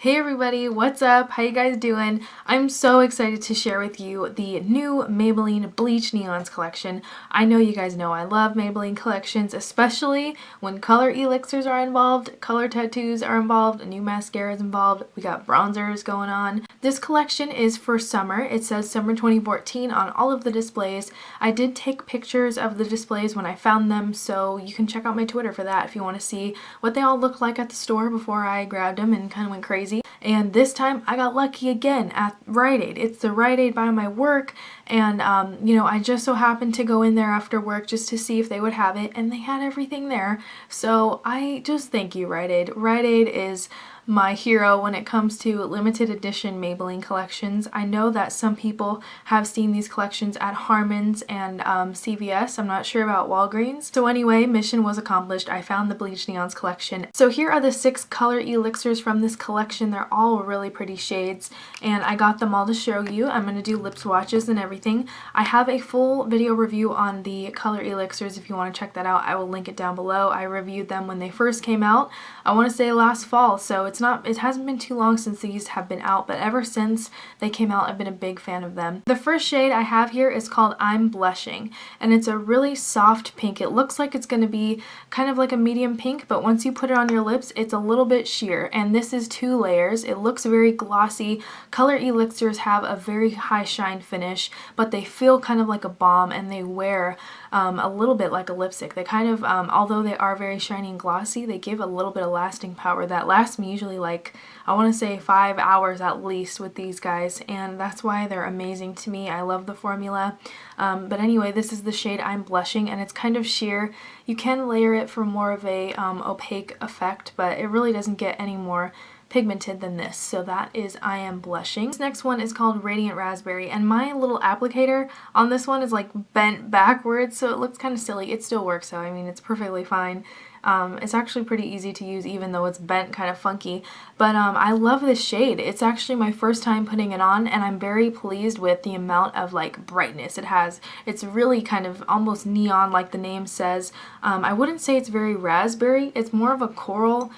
Hey everybody, what's up? How you guys doing? I'm so excited to share with you the new Maybelline Bleached Neons collection. I know you guys know I love Maybelline collections, especially when color elixirs are involved, color tattoos are involved, a new mascara is involved, we got bronzers going on. This collection is for summer. It says summer 2014 on all of the displays. I did take pictures of the displays when I found them, so you can check out my Twitter for that if you want to see what they all look like at the store before I grabbed them and kind of went crazy. And this time I got lucky again at Rite Aid. It's the Rite Aid by my work, and I just so happened to go in there after work just to see if they would have it, and they had everything there. So I just thank you, Rite Aid. Rite Aid is my hero when it comes to limited edition Maybelline collections. I know that some people have seen these collections at Harmon's and CVS. I'm not sure about Walgreens. So anyway, mission was accomplished. I found the Bleached Neons collection. So here are the 6 color elixirs from this collection. They're all really pretty shades, and I got them all to show you. I'm going to do lip swatches and everything. I have a full video review on the color elixirs if you want to check that out. I will link it down below. I reviewed them when they first came out. I want to say last fall, so it hasn't been too long since these have been out, but ever since they came out, I've been a big fan of them. The first shade I have here is called I'm Blushing, and it's a really soft pink. It looks like it's going to be kind of like a medium pink, but once you put it on your lips, it's a little bit sheer, and this is 2 layers. It looks very glossy. Color elixirs have a very high shine finish, but they feel kind of like a balm, and they wear a little bit like a lipstick. They kind of, although they are very shiny and glossy, they give a little bit of lasting power that lasts me usually like, I want to say 5 hours at least with these guys, and that's why they're amazing to me. I love the formula. But anyway, this is the shade I'm Blushing, and it's kind of sheer. You can layer it for more of a opaque effect, but it really doesn't get any more pigmented than this. So that is I Am Blushing. This next one is called Radiant Raspberry, and my little applicator on this one is like bent backwards, so it looks kind of silly. It still works though. I mean, it's perfectly fine. It's actually pretty easy to use even though it's bent kind of funky, but I love this shade. It's actually my first time putting it on, and I'm very pleased with the amount of like brightness it has. It's really kind of almost neon like the name says. I wouldn't say it's very raspberry. It's more of a coral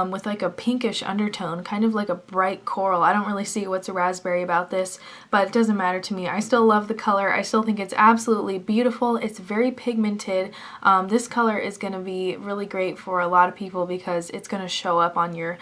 with like a pinkish undertone, kind of like a bright coral. I don't really see what's raspberry about this, but it doesn't matter to me. I still love the color. I still think it's absolutely beautiful. It's very pigmented. This color is going to be really great for a lot of people because it's going to show up on your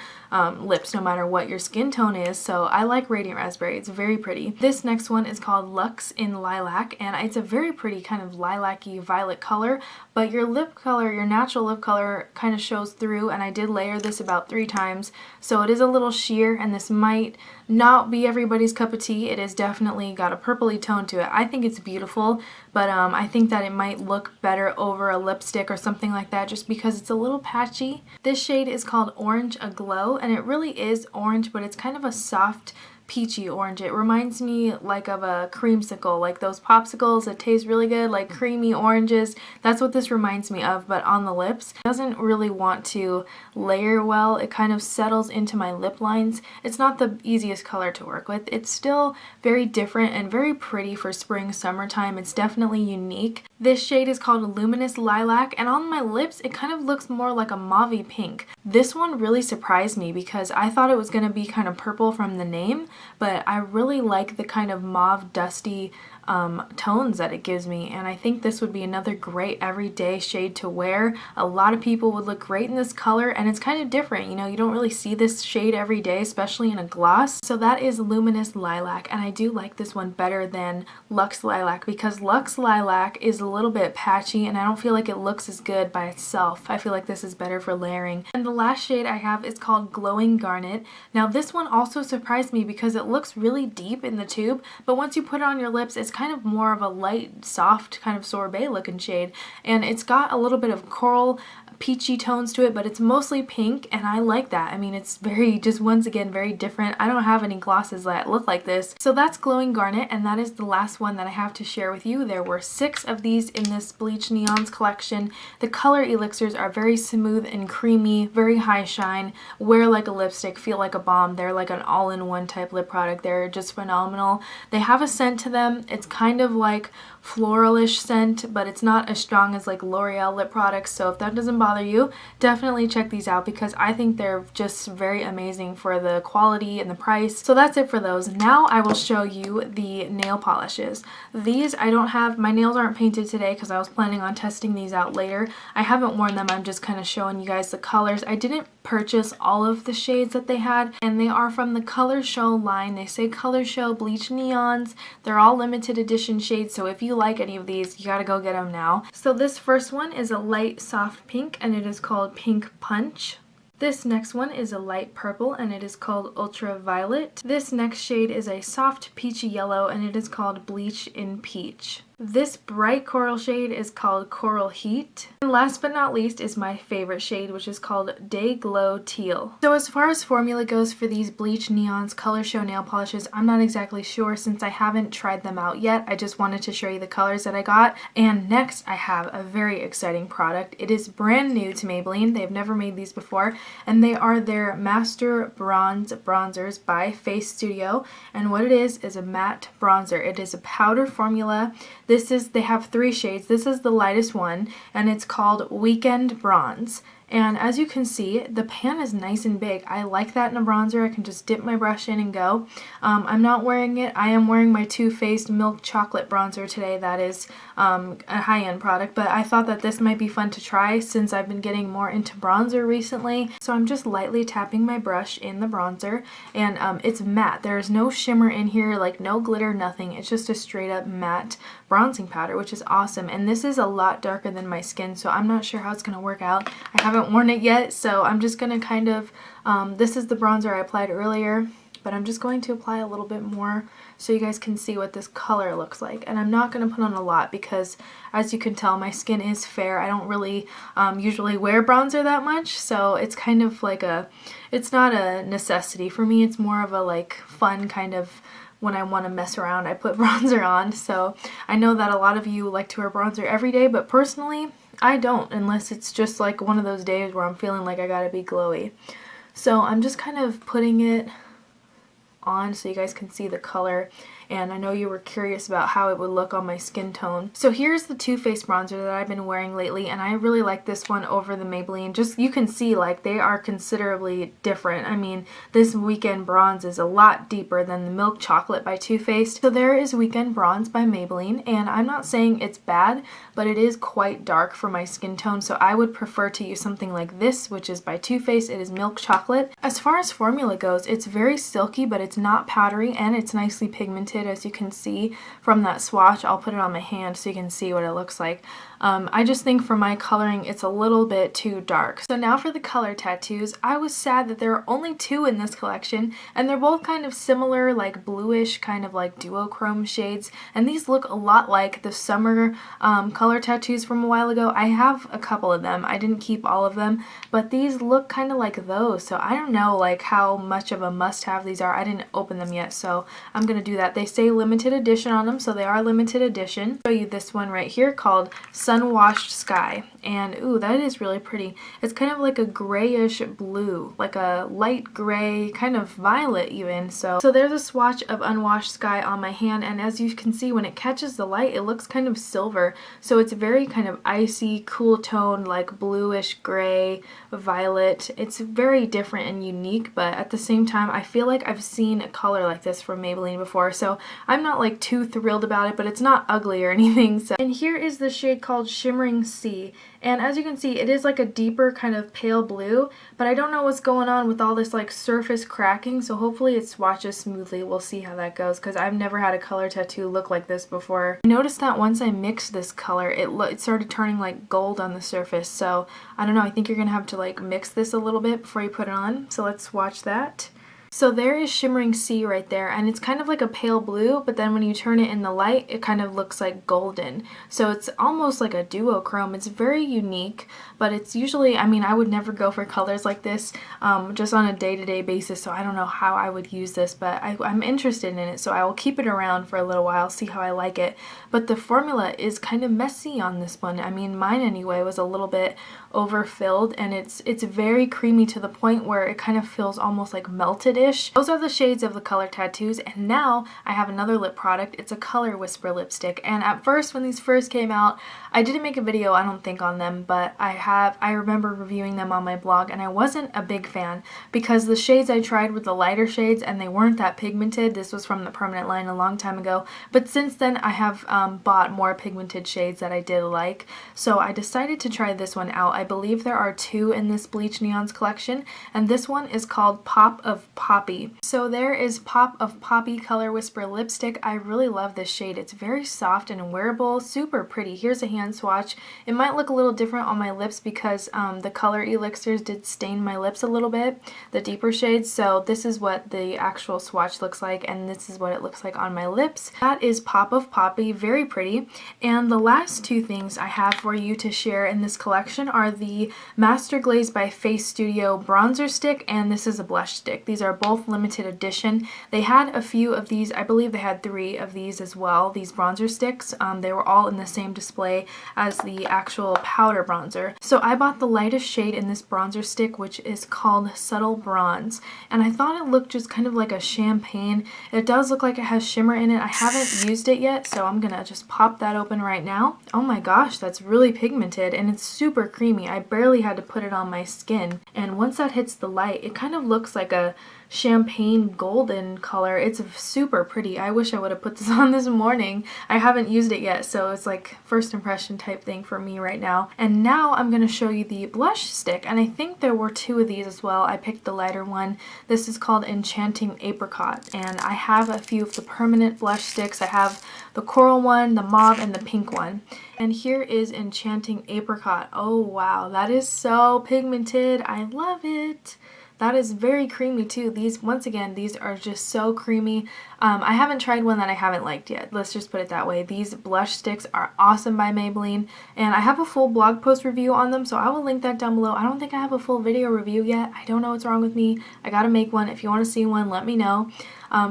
lips no matter what your skin tone is. So I like Radiant Raspberry. It's very pretty. This next one is called Luxe in Lilac, and it's a very pretty kind of lilac-y violet color, but your lip color, your natural lip color kind of shows through, and I did layer this about 3 times, so it is a little sheer, and this might not be everybody's cup of tea. It is definitely got a purpley tone to it. I think it's beautiful, but I think that it might look better over a lipstick or something like that just because it's a little patchy. This shade is called Orange Aglow, and it really is orange, but it's kind of a soft peachy orange. It reminds me like of a creamsicle, like those popsicles that taste really good, like creamy oranges. That's what this reminds me of, but on the lips. It doesn't really want to layer well. It kind of settles into my lip lines. It's not the easiest color to work with. It's still very different and very pretty for spring, summertime. It's definitely unique. This shade is called Luminous Lilac, and on my lips it kind of looks more like a mauve pink. This one really surprised me because I thought it was going to be kind of purple from the name, but I really like the kind of mauve dusty tones that it gives me, and I think this would be another great everyday shade to wear. A lot of people would look great in this color, and it's kind of different. You know, you don't really see this shade every day, especially in a gloss. So that is Luminous Lilac, and I do like this one better than Luxe Lilac because Luxe Lilac is a little bit patchy, and I don't feel like it looks as good by itself. I feel like this is better for layering. And the last shade I have is called Glowing Garnet. Now this one also surprised me because it looks really deep in the tube, but once you put it on your lips, it's kind of more of a light, soft, kind of sorbet looking shade, and it's got a little bit of coral peachy tones to it, but it's mostly pink, and I like that. I mean, it's very, just once again, very different. I don't have any glosses that look like this. So that's Glowing Garnet, and that is the last one that I have to share with you. There were 6 of these in this Bleached Neons collection. The color elixirs are very smooth and creamy, very high shine, wear like a lipstick, feel like a balm. They're like an all-in-one type lip product. They're just phenomenal. They have a scent to them. It's kind of like floralish scent, but it's not as strong as like L'Oreal lip products, so if that doesn't bother you, definitely check these out because I think they're just very amazing for the quality and the price. So that's it for those. Now I will show you the nail polishes. These I don't have, my nails aren't painted today because I was planning on testing these out later. I haven't worn them, I'm just kind of showing you guys the colors. I didn't purchase all of the shades that they had, and they are from the Color Show line. They say Color Show Bleach Neons. They're all limited edition shades, so if you like any of these, you gotta go get them now. So this first one is a light soft pink, and it is called Pink Punch. This next one is a light purple, and it is called Ultraviolet. This next shade is a soft peachy yellow, and it is called Bleach in Peach. This bright coral shade is called Coral Heat. And last but not least is my favorite shade, which is called Day Glow Teal. So as far as formula goes for these Bleach Neons Color Show nail polishes, I'm not exactly sure since I haven't tried them out yet. I just wanted to show you the colors that I got. And next I have a very exciting product. It is brand new to Maybelline. They've never made these before, and they are their Master Bronze Bronzers by Face Studio. And what it is a matte bronzer. It is a powder formula. They have 3 shades. This is the lightest one, and it's called Weekend Bronze. And as you can see, the pan is nice and big. I like that in a bronzer. I can just dip my brush in and go. I'm not wearing it. I am wearing my Too Faced Milk Chocolate Bronzer today. That is a high-end product, but I thought that this might be fun to try since I've been getting more into bronzer recently. So I'm just lightly tapping my brush in the bronzer, and it's matte. There's no shimmer in here, like no glitter, nothing. It's just a straight-up matte bronzing powder, which is awesome. And this is a lot darker than my skin, so I'm not sure how it's going to work out. I haven't worn it yet, so I'm just going to kind of, this is the bronzer I applied earlier, but I'm just going to apply a little bit more so you guys can see what this color looks like. And I'm not going to put on a lot because, as you can tell, my skin is fair. I don't really usually wear bronzer that much, so it's kind of like it's not a necessity for me. It's more of a like fun kind of, when I want to mess around, I put bronzer on. So I know that a lot of you like to wear bronzer every day, but personally, I don't, unless it's just like one of those days where I'm feeling like I gotta be glowy. So I'm just kind of putting it on so you guys can see the color, and I know you were curious about how it would look on my skin tone. So here's the Too Faced bronzer that I've been wearing lately, and I really like this one over the Maybelline. Just, you can see like they are considerably different. I mean, this Weekend Bronze is a lot deeper than the Milk Chocolate by Too Faced. So there is Weekend Bronze by Maybelline, and I'm not saying it's bad, but it is quite dark for my skin tone, so I would prefer to use something like this, which is by Too Faced. It is Milk Chocolate. As far as formula goes, it's very silky, but it's not powdery, and it's nicely pigmented, as you can see from that swatch. I'll put it on my hand so you can see what it looks like. I just think for my coloring it's a little bit too dark. So now for the color tattoos. I was sad that there are only 2 in this collection, and they're both kind of similar, like bluish, kind of like duochrome shades, and these look a lot like the summer color tattoos from a while ago. I have a couple of them. I didn't keep all of them, but these look kind of like those, so I don't know like how much of a must-have these are. I didn't open them yet, so I'm gonna do that. They say limited edition on them, so they are limited edition. I'll show you this one right here called Sunwashed Sky, and ooh, that is really pretty. It's kind of like a grayish blue, like a light gray, kind of violet even. So there's a swatch of Unwashed Sky on my hand, and as you can see, when it catches the light, it looks kind of silver. So it's very kind of icy, cool tone, like bluish gray, violet. It's very different and unique, but at the same time, I feel like I've seen a color like this from Maybelline before, so I'm not like too thrilled about it, but it's not ugly or anything. So, and here is the shade called Shimmering Sea, and as you can see, it is like a deeper kind of pale blue, but I don't know what's going on with all this like surface cracking, so hopefully it swatches smoothly. We'll see how that goes, because I've never had a color tattoo look like this before. I noticed that once I mixed this color, it started turning like gold on the surface, so I don't know, I think you're gonna have to like mix this a little bit before you put it on, so let's swatch that. So there is Shimmering Sea right there, and it's kind of like a pale blue, but then when you turn it in the light, it kind of looks like golden. So it's almost like a duochrome. It's very unique, but it's usually, I mean, I would never go for colors like this just on a day-to-day basis, so I don't know how I would use this, but I'm interested in it, so I will keep it around for a little while, see how I like it. But the formula is kind of messy on this one. I mean, mine anyway was a little bit overfilled, and it's very creamy to the point where it kind of feels almost like melted-ish. Those are the shades of the Color Tattoos, and now I have another lip product. It's a Color Whisper lipstick, and at first when these first came out, I didn't make a video, I don't think, on them, but I remember reviewing them on my blog, and I wasn't a big fan because the shades I tried were the lighter shades and they weren't that pigmented. This was from the Permanent line a long time ago, but since then I have bought more pigmented shades that I did like, so I decided to try this one out. I believe there are 2 in this Bleach Neons collection, and this one is called Pop of Poppy. So there is Pop of Poppy Color Whisper lipstick. I really love this shade. It's very soft and wearable, super pretty. Here's a hand swatch. It might look a little different on my lips because the color Elixirs did stain my lips a little bit, the deeper shades, so this is what the actual swatch looks like, and this is what it looks like on my lips. That is Pop of Poppy, very pretty. And the last 2 things I have for you to share in this collection are the Master Glaze by Face Studio bronzer stick, and this is a blush stick. These are both limited edition. They had a few of these, I believe they had 3 of these as well, these bronzer sticks. They were all in the same display as the actual powder bronzer. So I bought the lightest shade in this bronzer stick, which is called Subtle Bronze, and I thought it looked just kind of like a champagne. It does look like it has shimmer in it. I haven't used it yet, so I'm gonna just pop that open right now. Oh my gosh, that's really pigmented and it's super creamy. I barely had to put it on my skin, and once that hits the light, it kind of looks like a champagne golden color. It's super pretty. I wish I would have put this on this morning. I haven't used it yet, so it's like first impression type thing for me right now. And now I'm going to show you the blush stick, and I think there were 2 of these as well. I picked the lighter one. This is called Enchanting Apricot, and I have a few of the permanent blush sticks. I have the coral one, the mauve, and the pink one. And here is Enchanting Apricot. Oh wow, that is so pigmented. I love it. That is very creamy too. These, once again, these are just so creamy. I haven't tried one that I haven't liked yet. Let's just put it that way. These blush sticks are awesome by Maybelline, and I have a full blog post review on them, so I will link that down below. I don't think I have a full video review yet. I don't know what's wrong with me. I gotta make one. If you want to see one, let me know.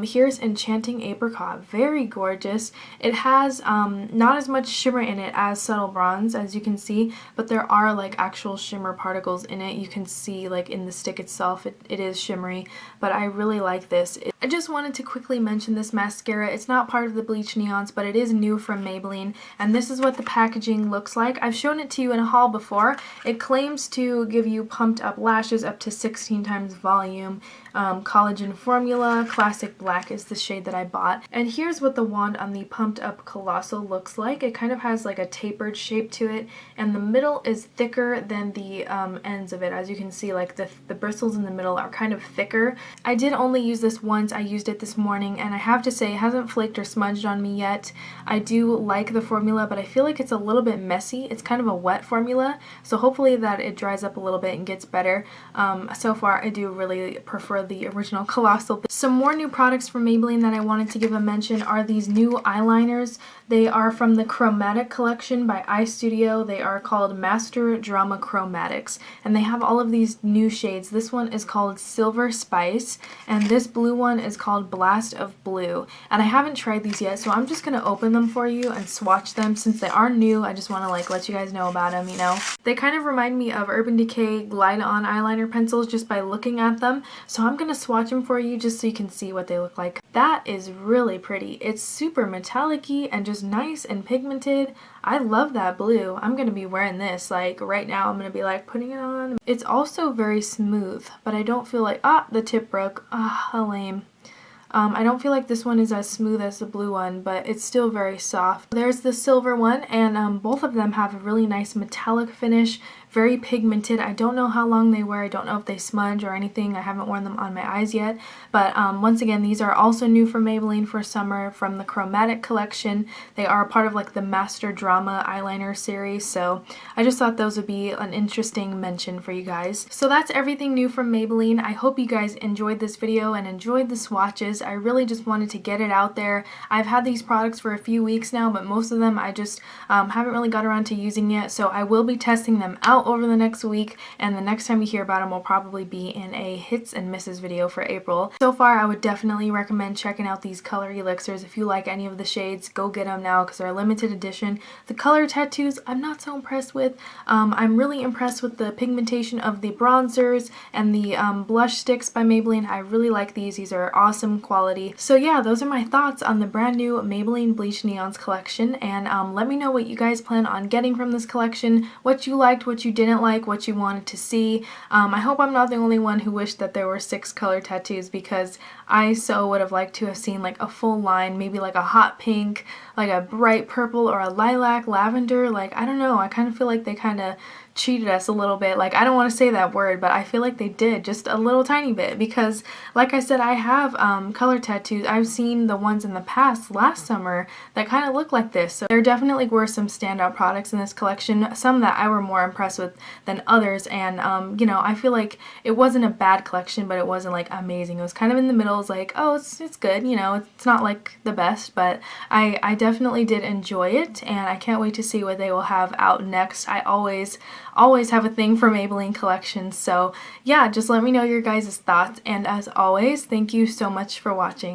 Here's Enchanting Apricot. Very gorgeous. It has not as much shimmer in it as Subtle Bronze, as you can see, but there are like actual shimmer particles in it. You can see like in the stick itself it is shimmery, but I really like this. I just wanted to quickly mention this mascara. It's not part of the Bleach Neons, but it is new from Maybelline, and this is what the packaging looks like. I've shown it to you in a haul before. It claims to give you pumped up lashes up to 16 times volume. Collagen formula, classic black is the shade that I bought. And here's what the wand on the pumped up Colossal looks like. It kind of has like a tapered shape to it, and the middle is thicker than the ends of it. As you can see, like the bristles in the middle are kind of thicker. I did only use this once. I used it this morning, and I have to say it hasn't flaked or smudged on me yet. I do like the formula, but I feel like it's a little bit messy. It's kind of a wet formula, so hopefully that it dries up a little bit and gets better. So far I do really prefer the original Colossal. Some more new products from Maybelline that I wanted to give a mention are these new eyeliners. They are from the Chromatic collection by Eye Studio. They are called Master Drama Chromatics, and they have all of these new shades. This one is called Silver Spice, and this blue one is called Blast of Blue. And I haven't tried these yet, so I'm just going to open them for you and swatch them. Since they are new, I just want to like let you guys know about them, you know. They kind of remind me of Urban Decay Glide On eyeliner pencils just by looking at them, so I'm going to swatch them for you just so you can see what they look like. That is really pretty. It's super metallic-y and just nice and pigmented. I love that blue. I'm going to be wearing this like right now. I'm going to be like putting it on. It's also very smooth, but I don't feel like, the tip broke. How lame. I don't feel like this one is as smooth as the blue one, but it's still very soft. There's the silver one, and both of them have a really nice metallic finish, very pigmented. I don't know how long they wear. I don't know if they smudge or anything. I haven't worn them on my eyes yet, but once again, these are also new from Maybelline for summer from the Chromatic collection. They are part of like the Master Drama eyeliner series, so I just thought those would be an interesting mention for you guys. So that's everything new from Maybelline. I hope you guys enjoyed this video and enjoyed the swatches. I really just wanted to get it out there. I've had these products for a few weeks now, but most of them I just haven't really got around to using yet, so I will be testing them out out over the next week, and the next time you hear about them will probably be in a hits and misses video for April. So far, I would definitely recommend checking out these color elixirs. If you like any of the shades, go get them now because they're a limited edition. The color tattoos, I'm not so impressed with. I'm really impressed with the pigmentation of the bronzers and the blush sticks by Maybelline. I really like these. These are awesome quality. So yeah, those are my thoughts on the brand new Maybelline Bleached Neons collection, and let me know what you guys plan on getting from this collection, what you liked, what you didn't like, what you wanted to see. I hope I'm not the only one who wished that there were 6 color tattoos, because I so would have liked to have seen like a full line, maybe like a hot pink, like a bright purple, or a lilac, lavender. Like, I don't know, I kind of feel like they kind of cheated us a little bit. Like, I don't want to say that word, but I feel like they did just a little tiny bit, because like I said, I have color tattoos. I've seen the ones in the past last summer that kind of look like this. So there definitely were some standout products in this collection, some that I were more impressed with than others, and you know, I feel like it wasn't a bad collection, but it wasn't like amazing. It was kind of in the middle. It's like, oh, it's good, you know, it's not like the best, but I definitely did enjoy it, and I can't wait to see what they will have out next. I always have a thing for Maybelline collections, so yeah, just let me know your guys' thoughts, and as always, thank you so much for watching.